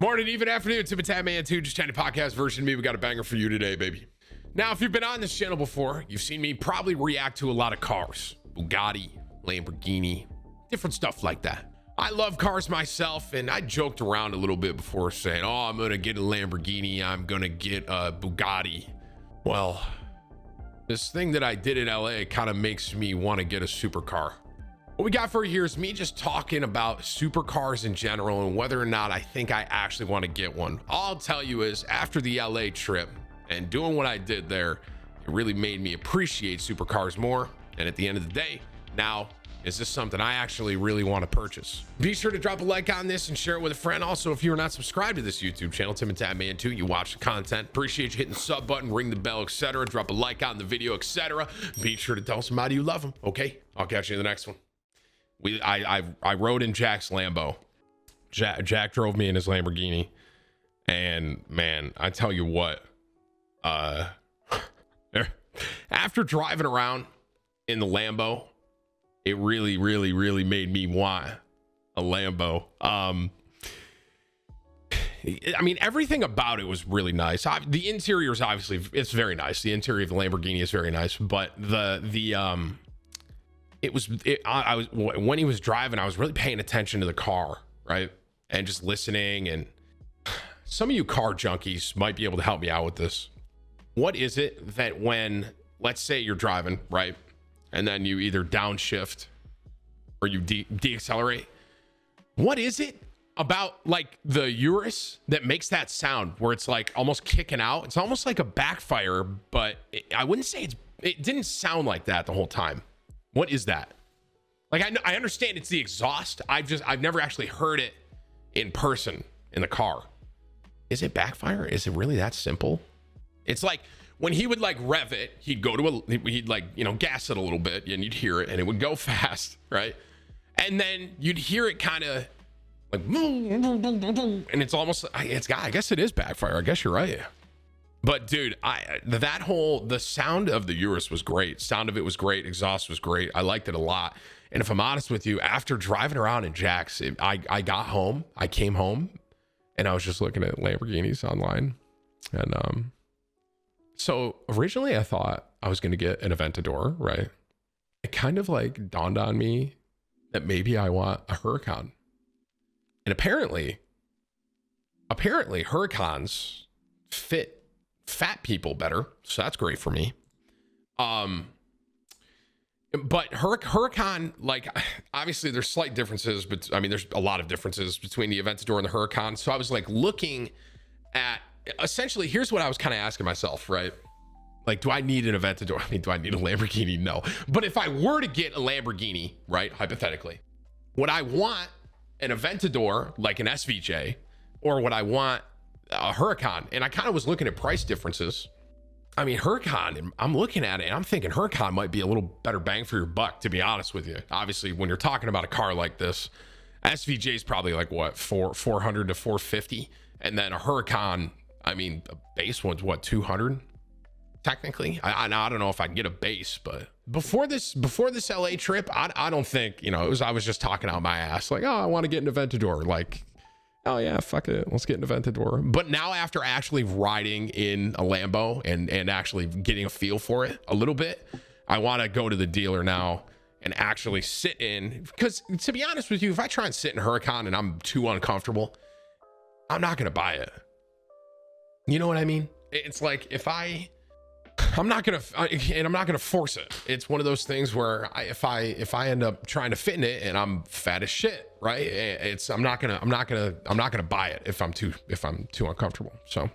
Morning, even afternoon, TimTheTatman 2, just trying to podcast version of me. We got a banger for you today, baby. Now, if you've been on this channel before, you've seen me probably react to a lot of cars. Bugatti, Lamborghini, different stuff like that. I love cars myself, and I joked around a little bit before saying, oh, I'm going to get a Lamborghini, I'm going to get a Bugatti. Well, this thing that I did in LA kind of makes me want to get a supercar. What we got for you here is me just talking about supercars in general and whether or not I think I actually want to get one. All I'll tell you is after the LA trip and doing what I did there, it really made me appreciate supercars more. And at the end of the day, now, is this something I actually really want to purchase? Be sure to drop a like on this and share it with a friend. Also, if you are not subscribed to this YouTube channel, TimTheTatman 2, you watch the content. Appreciate you hitting the sub button, ring the bell, etc. Drop a like on the video, etc. Be sure to tell somebody you love them, okay? I'll catch you in the next one. I rode in Jack's Lambo. Jack drove me in his Lamborghini, and man, I tell you what, after driving around in the Lambo, it really made me want a Lambo. I mean, everything about it was really nice. The interior is obviously, it's very nice. The interior of the Lamborghini is very nice, but I was when he was driving, I was really paying attention to the car, right? And just listening. And some of you car junkies might be able to help me out with this. What is it that when, let's say you're driving, right? And then you either downshift or you deaccelerate. What is it about like the Urus that makes that sound where it's like almost kicking out? It's almost like a backfire, but I wouldn't say it didn't sound like that the whole time. What is that? Like, I understand it's the exhaust. I've never actually heard it in person in the car. Is it backfire? Is it really that simple? It's like when he would like rev it, he'd like, you know, gas it a little bit and you'd hear it and it would go fast, right? And then you'd hear it kind of like, and it's almost, I guess it is backfire. I guess you're right. But dude, the sound of the Urus was great. Sound of it was great. Exhaust was great. I liked it a lot. And if I'm honest with you, after driving around in Jack's, I got home, I came home and I was just looking at Lamborghinis online. And so originally I thought I was going to get an Aventador, right? It kind of like dawned on me that maybe I want a Huracan. And apparently Huracans fit fat people better, so that's great for me. But Huracan, like, obviously there's slight differences, but I mean there's a lot of differences between the Aventador and the Huracan. So I was like looking at, essentially here's what I was kind of asking myself, right? Like, do I need an Aventador? I mean, do I need a Lamborghini? No. But if I were to get a Lamborghini, right, hypothetically, would I want an Aventador like an SVJ, or would I want a Huracan? And I kind of was looking at price differences. I mean, Huracan, I'm looking at it and I'm thinking Huracan might be a little better bang for your buck, to be honest with you. Obviously, when you're talking about a car like this, SVJ is probably like what, 400 to 450, and then a Huracan, I mean, a base one's what, 200 technically. I don't know if I can get a base, but before this LA trip, I don't think, you know, I was just talking out my ass like, oh, I want to get an Aventador, like, oh yeah, fuck it, let's get an Aventador. But now after actually riding in a Lambo and actually getting a feel for it a little bit, I want to go to the dealer now and actually sit in, because to be honest with you, if I try and sit in a Huracan and I'm too uncomfortable, I'm not going to buy it. You know what I mean? It's like I'm not going to force it. It's one of those things where if I end up trying to fit in it and I'm fat as shit, right? I'm not going to buy it if I'm too uncomfortable. So,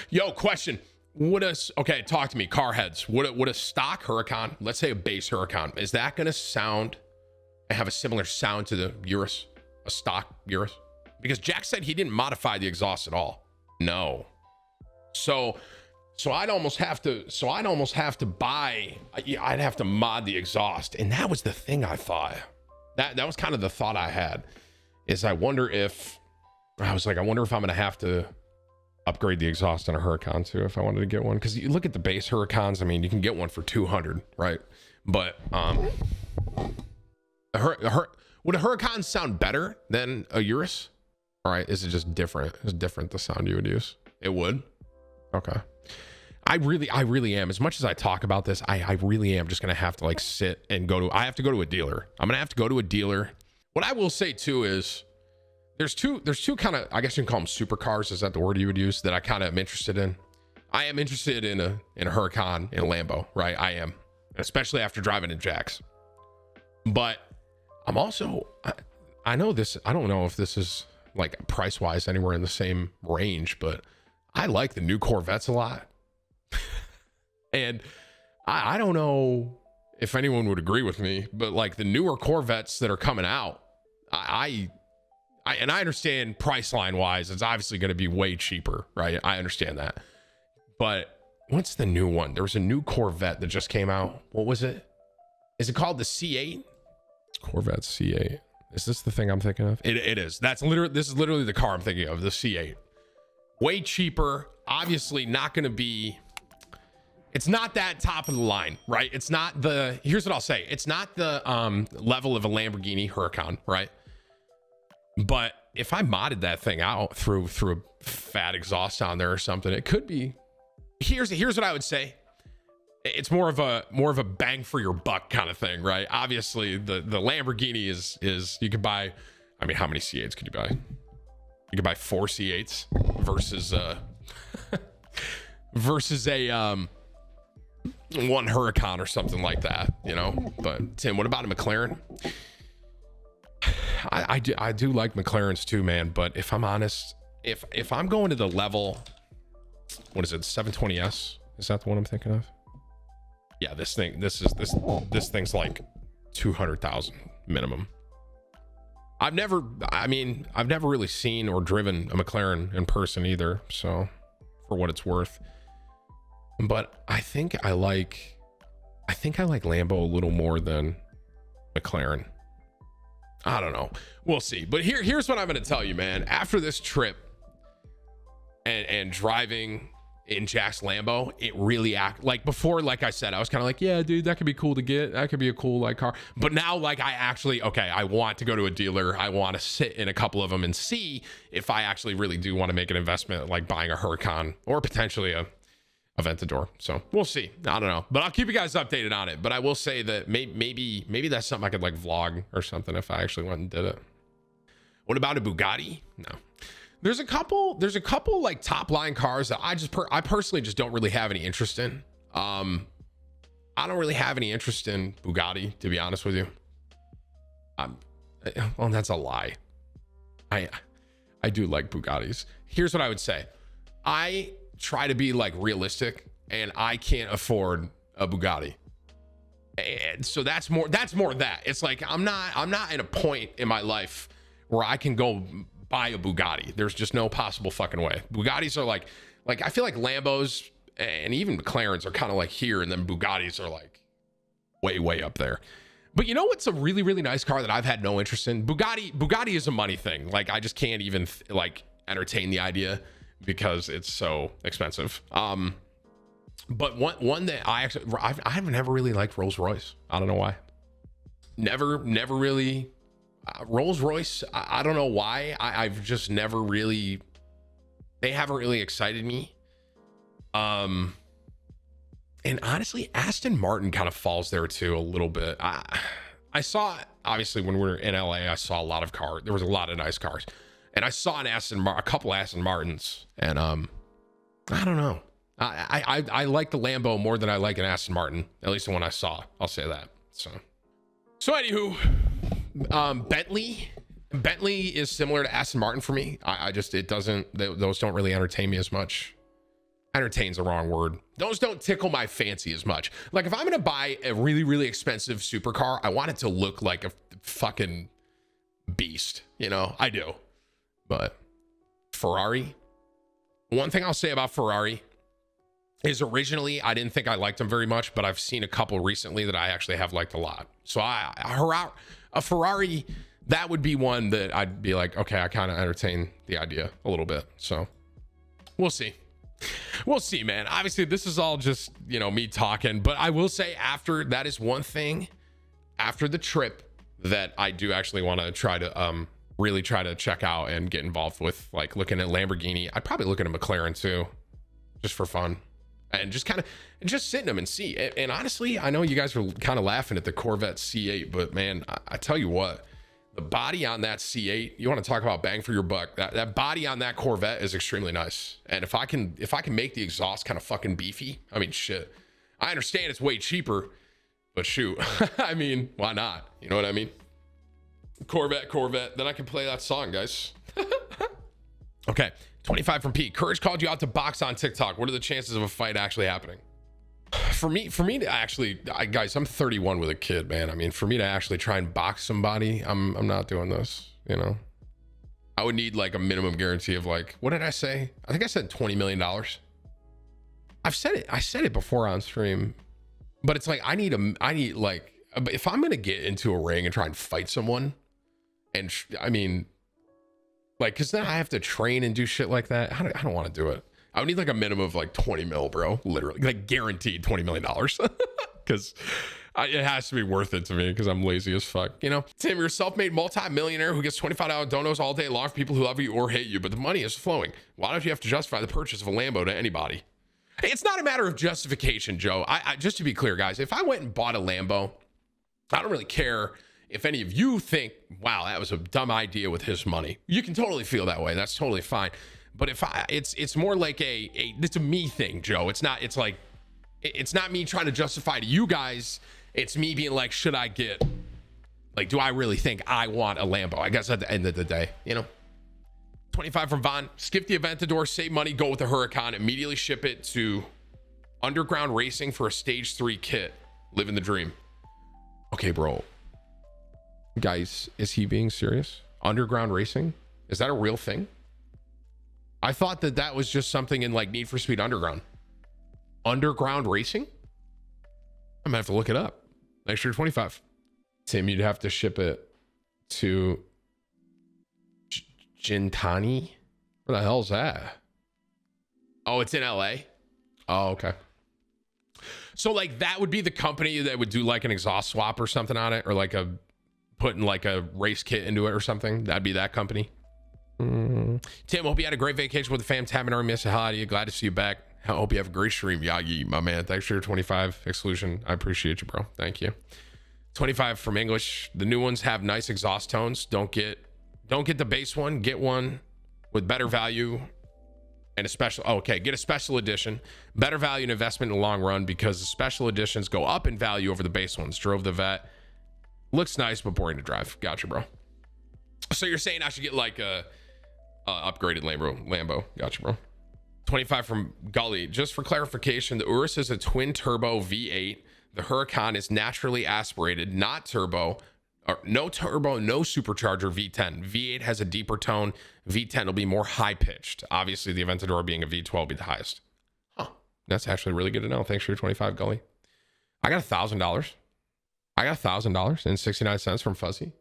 yo, question. Okay, talk to me, car heads. Would a stock Huracan, let's say a base Huracan, is that going to have a similar sound to the Urus, a stock Urus? Because Jack said he didn't modify the exhaust at all. No. So I'd almost have to buy, I'd have to mod the exhaust. And that was the thing I thought. That was kind of the thought I had, is I wonder if I'm going to have to upgrade the exhaust on a Huracan too, if I wanted to get one. Because you look at the base Huracans, I mean, you can get one for 200, right? But would a Huracan sound better than a Urus? All right, is it just different? Is it different the sound you would use? It would. Okay. I really am. As much as I talk about this, I really am just gonna have to like sit and I have to go to a dealer. I'm gonna have to go to a dealer. What I will say too is there's two kind of, I guess you can call them supercars. Is that the word you would use? That I kind of am interested in. I am interested in a Huracan and a Lambo, right? I am, especially after driving in Jax. But I'm also, I know this, I don't know if this is like price wise anywhere in the same range, but I like the new Corvettes a lot. And I don't know if anyone would agree with me, but like the newer Corvettes that are coming out, I understand price line wise, it's obviously going to be way cheaper, right? I understand that. But what's the new one? There was a new Corvette that just came out. What was it? Is it called the C8? Corvette C8. Is this the thing I'm thinking of? It is. This is literally the car I'm thinking of, the C8. Way cheaper. Obviously not going to be, it's not that top of the line, right? It's not here's what I'll say. It's not the level of a Lamborghini Huracan, right? But if I modded that thing out through a fat exhaust on there or something, it could be. Here's what I would say. It's more of a bang for your buck kind of thing, right? Obviously, the Lamborghini is you could buy. I mean, how many C8s could you buy? You could buy 4 C8s versus versus a one Huracan or something like that, you know. But Tim, what about a McLaren? I do like McLarens too, man. But if I'm honest, if I'm going to the level, what is it, 720S? Is that the one I'm thinking of? Yeah, this thing's like 200,000 minimum. I've never really seen or driven a McLaren in person either, so for what it's worth. But I think I like Lambo a little more than McLaren. I don't know. We'll see. But here's what I'm going to tell you, man. After this trip and driving in Jack's Lambo, it really like before, like I said, I was kind of like, yeah, dude, that could be cool to get. That could be a cool like car. But now, like, I want to go to a dealer. I want to sit in a couple of them and see if I actually really do want to make an investment, like buying a Huracan or potentially a Aventador. So we'll see. I don't know, but I'll keep you guys updated on it. But I will say that maybe that's something I could like vlog or something if I actually went and did it. What about a Bugatti? No. There's a couple like top line cars that I personally just don't really have any interest in. I don't really have any interest in Bugatti, to be honest with you. Well, that's a lie. I do like Bugattis. Here's what I would say. I try to be like realistic, and I can't afford a Bugatti. And so that's more that. It's like I'm not in a point in my life where I can go buy a Bugatti. There's just no possible fucking way. Bugattis are like I feel like Lambos and even McLarens are kind of like here, and then Bugattis are like way up there. But you know what's a really, really nice car that I've had no interest in? Bugatti is a money thing. Like I just can't even like entertain the idea because it's so expensive. But one that I've never really liked Rolls Royce. I don't know why. Never really. Rolls Royce, I don't know why. I've just never really, they haven't really excited me. And honestly, Aston Martin kind of falls there too a little bit. I saw, obviously when we were in LA, I saw a lot of cars. There was a lot of nice cars, and I saw a couple Aston Martins, and I don't know. I like the Lambo more than I like an Aston Martin, at least the one I saw. I'll say that. So anywho. Bentley is similar to Aston Martin for me. Those don't really entertain me as much. Entertain's the wrong word. Those don't tickle my fancy as much. Like if I'm gonna buy a really, really expensive supercar, I want it to look like a fucking beast, you know. I do. But Ferrari, one thing I'll say about Ferrari is originally I didn't think I liked them very much, but I've seen a couple recently that I actually have liked a lot. So a Ferrari, that would be one that I'd be like, okay, I kind of entertain the idea a little bit. So we'll see, man. Obviously this is all just, you know, me talking, but I will say that is one thing after the trip that I do actually want to try to really try to check out and get involved with, like, looking at Lamborghini. I'd probably look at a McLaren too, just for fun, and just kind of just sit in them and see. And honestly, I know you guys were kind of laughing at the Corvette C8, but man, I tell you what, the body on that C8, you want to talk about bang for your buck. That body on that Corvette is extremely nice. And if I can make the exhaust kind of fucking beefy, I mean, shit, I understand it's way cheaper, but shoot, I mean, why not? You know what I mean? Corvette, then I can play that song, guys. Okay, 25 from Pete. Courage called you out to box on TikTok. What are the chances of a fight actually happening? For me to actually, guys, I'm 31 with a kid, man. I mean, for me to actually try and box somebody, I'm not doing this, you know? I would need like a minimum guarantee of, like, what did I say? I think I said $20 million. I said it before on stream, but it's like, I need like, if I'm gonna get into a ring and try and fight someone, and I mean, like, cause then I have to train and do shit like that. I don't want to do it. I would need like a minimum of like 20 mil, bro. Literally, like guaranteed $20 million. Cause it has to be worth it to me, because I'm lazy as fuck, you know? Tim, you're a self-made multi-millionaire who gets $25 donos all day long for people who love you or hate you, but the money is flowing. Why don't you have to justify the purchase of a Lambo to anybody? It's not a matter of justification, Joe. I just to be clear, guys, if I went and bought a Lambo, I don't really care if any of you think, wow, that was a dumb idea with his money. You can totally feel that way. That's totally fine. But if it's more like it's a me thing, Joe. It's not me trying to justify to you guys. It's me being like, should I get, like, do I really think I want a Lambo? I guess at the end of the day, you know. 25 from Vaughn. Skip the Aventador, save money, go with the Huracan, immediately ship it to Underground Racing for a stage 3 kit. Living the dream. Okay, bro. Guys, is he being serious? Underground Racing? Is that a real thing? I thought that was just something in like Need for Speed Underground. Underground Racing? I'm gonna have to look it up. Next year, 25. Tim, you'd have to ship it to Gintani? Where the hell's that? Oh, it's in LA? Oh, okay. So like that would be the company that would do like an exhaust swap or something on it, or like putting like a race kit into it or something. That'd be that company. Tim, hope you had a great vacation with the fam. Tab and Army, miss a hell out of you. Glad to see you back. I hope you have a great stream, Yagi, my man. Thanks for your 25 exclusion. I appreciate you, bro. Thank you. 25 from English. The new ones have nice exhaust tones. Don't get the base one. Get one with better value and a special. Oh, okay, get a special edition. Better value and investment in the long run, because the special editions go up in value over the base ones. Drove the Vet. Looks nice, but boring to drive. Gotcha, bro. So you're saying I should get like a upgraded Lambo. Gotcha, bro. 25 from Gully. Just for clarification, the Urus is a twin turbo V8. The Huracan is naturally aspirated, not turbo. Or no turbo, no supercharger V10. V8 has a deeper tone. V10 will be more high pitched. Obviously, the Aventador being a V12 will be the highest. Huh. That's actually really good to know. Thanks for your 25, Gully. I got $1,000. I got $1,000.69 from Fuzzy.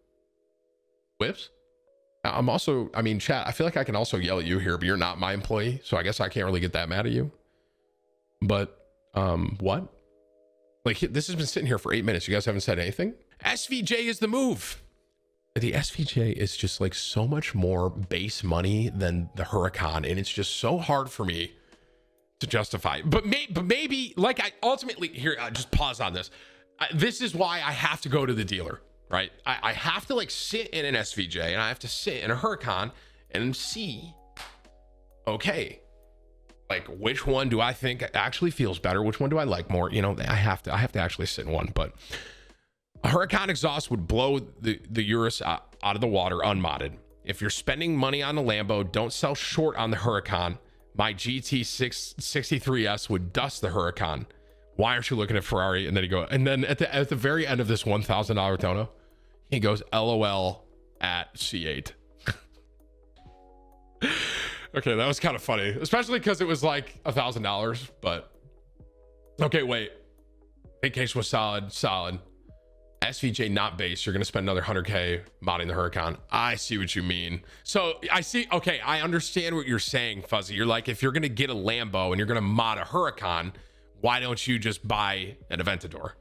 Whips. I'm also, I mean, chat, I feel like I can also yell at you here, but you're not my employee, so I guess I can't really get that mad at you. But, what? Like, this has been sitting here for 8 minutes. You guys haven't said anything? SVJ is the move. The SVJ is just like so much more base money than the Huracan, and it's just so hard for me to justify. But maybe, like, I ultimately, here, just pause on this. This is why I have to go to the dealer. Right, I have to like sit in an SVJ and I have to sit in a Huracan and see, okay, like which one do I think actually feels better? Which one do I like more? You know, I have to actually sit in one. But a Huracan exhaust would blow the Urus out of the water unmodded. If you're spending money on a Lambo, don't sell short on the Huracan. My GT63S would dust the Huracan. Why aren't you looking at Ferrari? And then and then at the very end of this $1,000 dono, he goes, LOL at C8. Okay, that was kind of funny, especially because it was like $1,000. But okay, wait. Vacation was solid. SVJ not base. You're gonna spend another 100K modding the Huracan. I see what you mean. So I see. Okay, I understand what you're saying, Fuzzy. You're like, if you're gonna get a Lambo and you're gonna mod a Huracan, why don't you just buy an Aventador?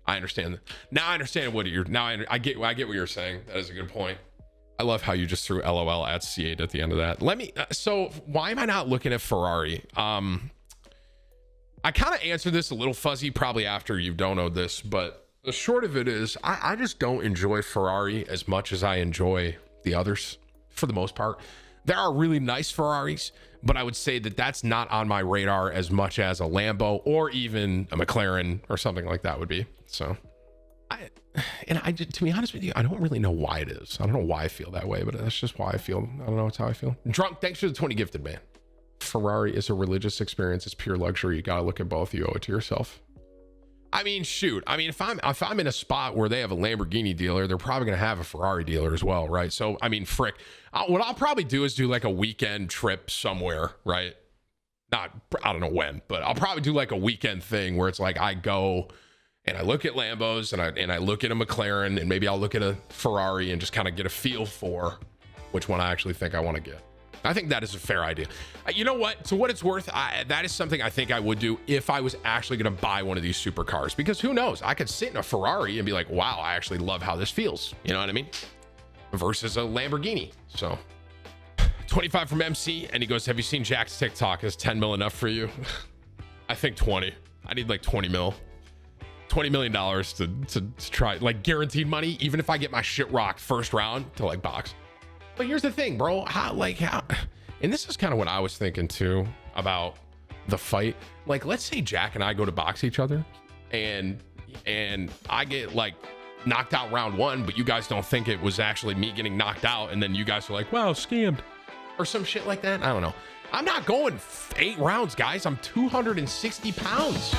I understand that. Now I understand what you're. Now I get what you're saying. That is a good point. I love how you just threw LOL at C8 at the end of that. Let me, so why am I not looking at Ferrari? I kind of answered this a little fuzzy probably after you've donoed this, but the short of it is I just don't enjoy Ferrari as much as I enjoy the others for the most part. There are really nice Ferraris, but I would say that that's not on my radar as much as a Lambo or even a McLaren or something like that would be. So to be honest with you, I don't really know why it is. I don't know why I feel that way, but that's just why I feel. I don't know. It's how I feel. Drunk, thanks for the 20 gifted, man. Ferrari is a religious experience. It's pure luxury. You got to look at both. You owe it to yourself. I mean, shoot. I mean, if I'm in a spot where they have a Lamborghini dealer, they're probably going to have a Ferrari dealer as well, right? So, I mean, frick. What I'll probably do is do like a weekend trip somewhere, right? I don't know when, but I'll probably do like a weekend thing where it's like I go and I look at Lambos and I look at a McLaren and maybe I'll look at a Ferrari and just kind of get a feel for which one I actually think I want to get. I think that is a fair idea. You know what? To what it's worth, that is something I think I would do if I was actually going to buy one of these supercars. Because who knows? I could sit in a Ferrari and be like, wow, I actually love how this feels. You know what I mean? Versus a Lamborghini. So 25 from MC. And he goes, have you seen Jack's TikTok? Is 10 mil enough for you? I think 20. I need like 20 mil. $20 million to try, like guaranteed money, even if I get my shit rocked first round to like box. But here's the thing, bro. How, and this is kind of what I was thinking too about the fight. Like, let's say Jack and I go to box each other and I get like knocked out round one, but you guys don't think it was actually me getting knocked out. And then you guys are like, wow, scammed or some shit like that. I don't know. I'm not going 8 rounds, guys. I'm 260 pounds.